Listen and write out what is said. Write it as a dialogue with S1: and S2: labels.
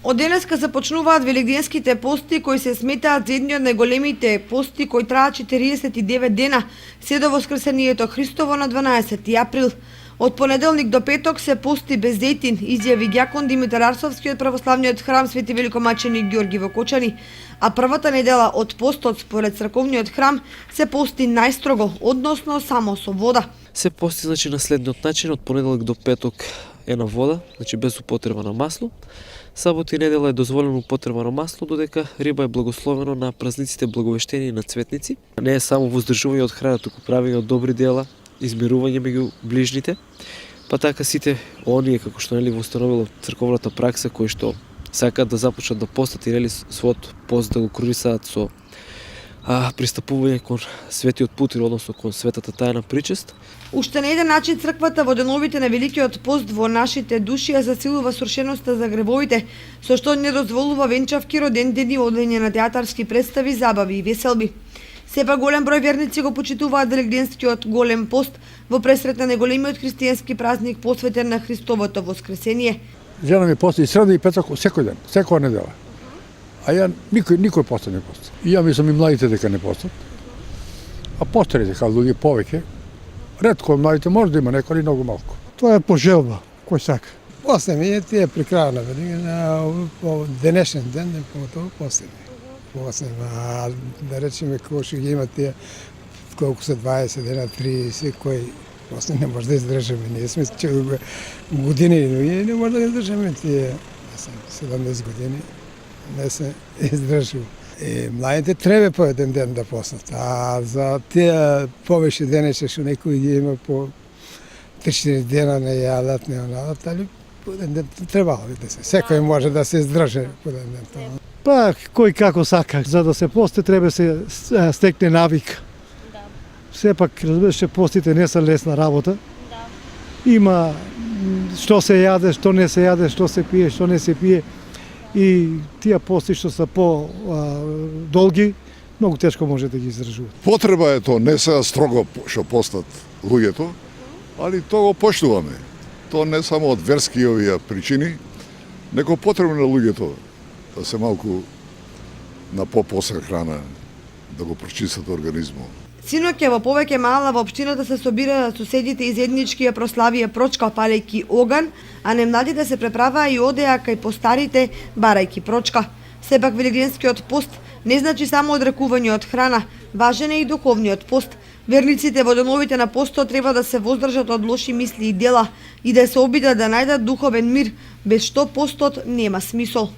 S1: Од денеска започнуваат велигденските пости кои се сметаат за едни од најголемите пости кои траат 49 дена се до Воскресението Христово на 12 април. Од понеделник до петок се пости без зејтин, изјави ѓакон Димитар Арсовски од православниот храм Свети Великомаченик Ѓорги во Кочани, а првата недела од постот според црковниот храм се пости најстрого, односно само со вода.
S2: Се пости на следниот начин, од понеделник до петок е на вода, без употреба на масло. Сабота и недела е дозволено употреба на масло, додека риба е благословено на празниците Благовештени и на Цветници. Не е само воздржување од храна, туку правење од добри дела, измирување меѓу ближните, па така сите оние како што восстановила црковната пракса кои што сакаат да започнат да постат и својот пост да го крунисаат со пристапување кон светиот пут, односно кон светата тајна причест.
S1: Уште на еден начин црквата во деновите на великиот пост во нашите души ја засилува соршеноста за гревовите, со што не дозволува венчавки, родендени, одење на театарски представи, забави и веселби. Сепак голем број верници го почитуваат велигденскиот голем пост во пресрет на најголемиот христијански празник посветен на Христовото воскресение.
S3: Жена ми пости среда и петок секој ден, секоја недела. А ја никој пост не пости. И ја мислам и младите дека не постат. А постарите како луѓе повеќе. Ретко младите може да има, некој или многу малку.
S4: Тоа е пожелба, кој сака.
S5: Постим и тие при крај на велига, денешен ден, потоа постим. А да речеме кој што ги има тие колку се 20 дена, 30, кој просто не може да издржаме. Ние сме години, но не може да издржаме тие 70 години. Не се издржува. Младите треба по еден ден да постат, а за тие повеќе денеси што некои ги има по 3-4 дена не јадат, не онадат, али по еден ден требало да се. Секој може да се издржи по еден ден.
S4: Па кој како сака, за да се пости треба се стекне навик. Да. Сепак разбираш, постите не се лесна работа. Да. Има што се јаде, што не се јаде, што се пие, што не се пие. И тие пости што се по-долги, многу тешко може да ги издржуваат.
S6: Потреба е тоа, не се строго што постат луѓето, али тоа го поштуваме. Тоа не само од верски овие причини, него потребно на луѓето да се малку на по-посна храна, да го прочистат организмот.
S1: Синоќа во повеќе мала во општината се собираат соседите и заеднички ја прославија прочка палејќи оган, а немладите се преправаа и одеа кај постарите барајќи прочка. Сепак велигденскиот пост не значи само одрекување од храна, важен е и духовниот пост. Верниците во деновите на постот треба да се воздржат од лоши мисли и дела и да се обидат да најдат духовен мир, без што постот нема смисол.